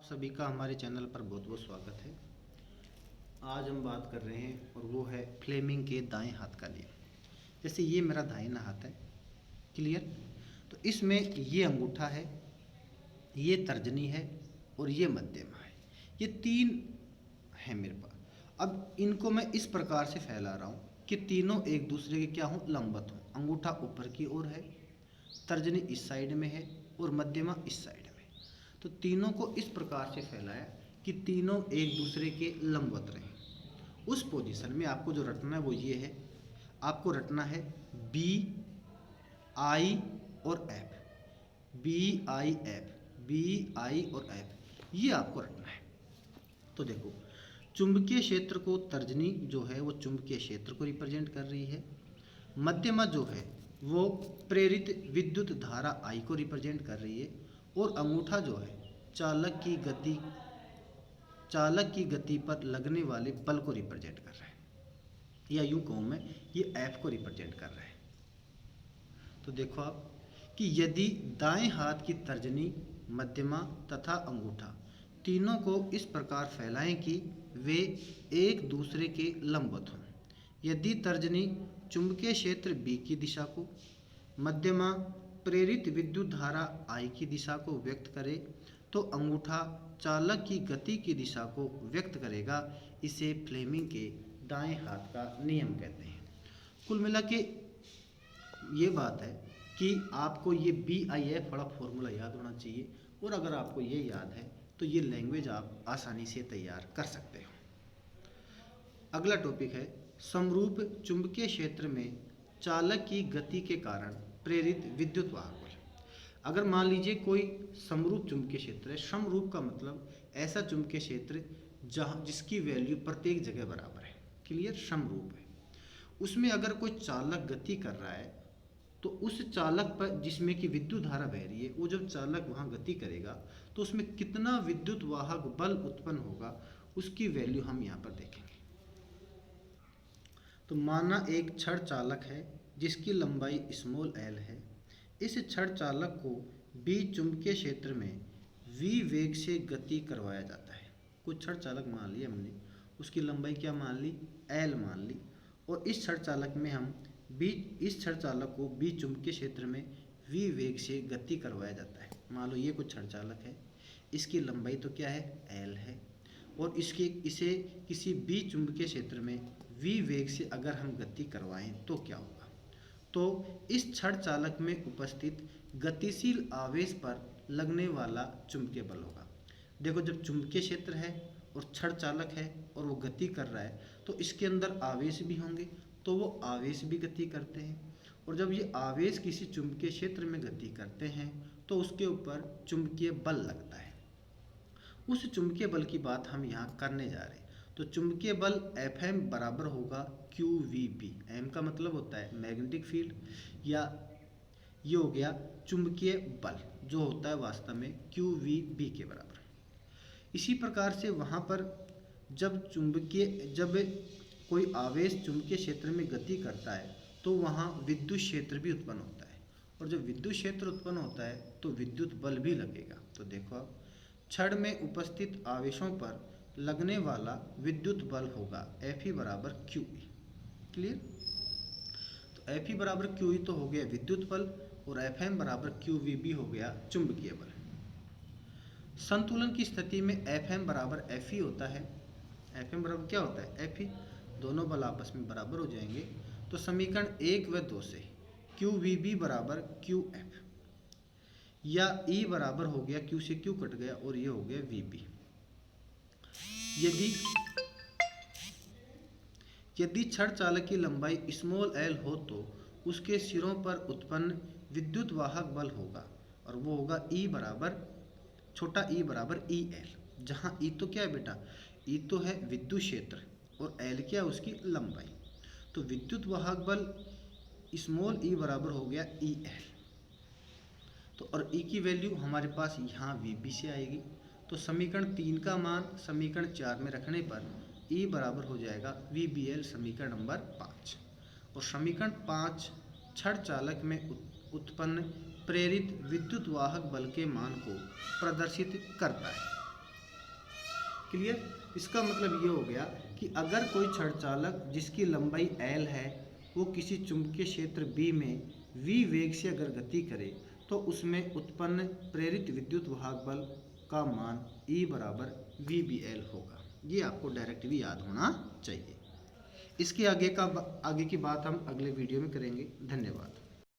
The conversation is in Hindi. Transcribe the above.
सभी का हमारे चैनल पर बहुत बहुत स्वागत है। आज हम बात कर रहे हैं और वो है फ्लेमिंग के दाएं हाथ का नियम। जैसे ये मेरा दाहिना हाथ है, क्लियर। तो इसमें ये अंगूठा है, ये तर्जनी है और ये मध्यमा है। ये तीन है मेरे पास। अब इनको मैं इस प्रकार से फैला रहा हूँ कि तीनों एक दूसरे के क्या हों, लंबवत हों। अंगूठा ऊपर की ओर है, तर्जनी इस साइड में है और मध्यमा इस साइड में। तो तीनों को इस प्रकार से फैलाया कि तीनों एक दूसरे के लंबवत रहें। उस पोजीशन में आपको जो रटना है वो ये है, आपको रटना है बी आई और F, B I F, B I और एफ, ये आपको रटना है। तो देखो, चुंबकीय क्षेत्र को तर्जनी जो है वो चुंबकीय क्षेत्र को रिप्रेजेंट कर रही है, मध्यमा जो है वो प्रेरित विद्युत धारा आई को रिप्रेजेंट कर रही है, और अंगूठा जो है चालक की गति पर लगने वाले बल को रिप्रेजेंट कर रहा है, या यूं कहूं मैं, ये एफ को रिप्रेजेंट कर रहा है। तो देखो आप कि यदि दाएं हाथ की तर्जनी, मध्यमा तथा अंगूठा तीनों को इस प्रकार फैलाएं कि वे एक दूसरे के लंबवत हों। यदि तर्जनी चुंबकीय क्षेत्र बी की दिशा को, मध्यमा प्रेरित विद्युत धारा आई की दिशा को व्यक्त करे, तो अंगूठा चालक की गति की दिशा को व्यक्त करेगा। इसे फ्लेमिंग के दाएं हाथ का नियम कहते हैं। कुल मिला के ये बात है कि आपको ये बी आई एफ वाला फॉर्मूला याद होना चाहिए, और अगर आपको ये याद है तो ये लैंग्वेज आप आसानी से तैयार कर सकते हो। अगला टॉपिक है समरूप चुंबकीय क्षेत्र में चालक की गति के कारण प्रेरित विद्युत वाहक बल। अगर मान लीजिए कोई समरूप चुंबकीय क्षेत्र है, समरूप का मतलब ऐसा चुंबकीय क्षेत्र जहाँ जिसकी वैल्यू प्रत्येक जगह बराबर है, क्लियर, समरूप है। उसमें अगर कोई चालक गति कर रहा है तो उस चालक पर जिसमें कि विद्युत धारा बह रही है, वो जब चालक वहाँ गति करेगा तो उसमें कितना विद्युत वाहक बल उत्पन्न होगा, उसकी वैल्यू हम यहाँ पर देखेंगे। तो माना एक छड़ चालक है जिसकी लंबाई स्मॉल एल है। इस छड़ चालक को बी चुंबकीय क्षेत्र में v वेग से गति करवाया जाता है। कुछ छड़ चालक मान लिया हमने, उसकी लंबाई क्या मान ली, एल मान ली, और इस छड़ चालक में हम इस छड़ चालक को बी चुंबकीय क्षेत्र में v वेग से गति करवाया जाता है। मान लो ये कुछ छड़ चालक है, इसकी लंबाई तो क्या है, एल है, और इसे किसी बी चुंबकीय क्षेत्र में v वेग से अगर हम गति करवाएं तो क्या होगा। तो इस छड़ चालक में उपस्थित गतिशील आवेश पर लगने वाला चुंबकीय बल होगा। देखो, जब चुंबकीय क्षेत्र है और छड़ चालक है और वो गति कर रहा है तो इसके अंदर आवेश भी होंगे, तो वो आवेश भी गति करते हैं, और जब ये आवेश किसी चुंबकीय क्षेत्र में गति करते हैं तो उसके ऊपर चुंबकीय बल लगता है। उस चुंबकीय बल की बात हम यहाँ करने जा रहे हैं। तो चुंबकीय बल Fm बराबर होगा QVB। M का मतलब होता है मैग्नेटिक फील्ड, या ये हो गया चुंबकीय बल जो होता है वास्तव में QVB के बराबर। इसी प्रकार से वहाँ पर जब कोई आवेश चुंबकीय क्षेत्र में गति करता है तो वहाँ विद्युत क्षेत्र भी उत्पन्न होता है, और जब विद्युत क्षेत्र उत्पन्न होता है तो विद्युत बल भी लगेगा। तो देखो अब छड़ में उपस्थित आवेशों पर लगने वाला विद्युत बल होगा Fe बराबर QE, क्लियर। तो Fe बराबर QE तो हो गया विद्युत बल, और Fm बराबर QVB हो गया चुंबकीय बल। संतुलन की स्थिति में Fm बराबर Fe होता है। Fm बराबर क्या होता है, Fe, दोनों बल आपस में बराबर हो जाएंगे। तो समीकरण 1 व 2 से QVB बराबर QF, या E बराबर हो गया, Q से Q कट गया और ये हो गया VB। यदि छड़ चालक की लंबाई स्मॉल एल हो तो उसके सिरों पर उत्पन्न विद्युत वाहक बल होगा, और वो होगा E बराबर, छोटा e बराबर EL, जहाँ E तो क्या है बेटा, E तो है विद्युत क्षेत्र और L क्या है उसकी लंबाई। तो विद्युत वाहक बल स्मॉल e बराबर हो गया EL। तो और E की वैल्यू हमारे पास यहाँ VB से आएगी। तो समीकरण 3 का मान समीकरण 4 में रखने पर E बराबर हो जाएगा VBL, समीकरण नंबर 5। और समीकरण 5 छड़ चालक में उत्पन्न प्रेरित विद्युत वाहक बल के मान को प्रदर्शित करता है। क्लियर। इसका मतलब ये हो गया कि अगर कोई छड़ चालक जिसकी लंबाई l है वो किसी चुंबकीय क्षेत्र B में v वेग से अगर गति करे तो उसमें उत्पन्न प्रेरित विद्युत वाहक बल का मान E बराबर VBL होगा। ये आपको डायरेक्ट भी याद होना चाहिए। इसके आगे की बात हम अगले वीडियो में करेंगे। धन्यवाद।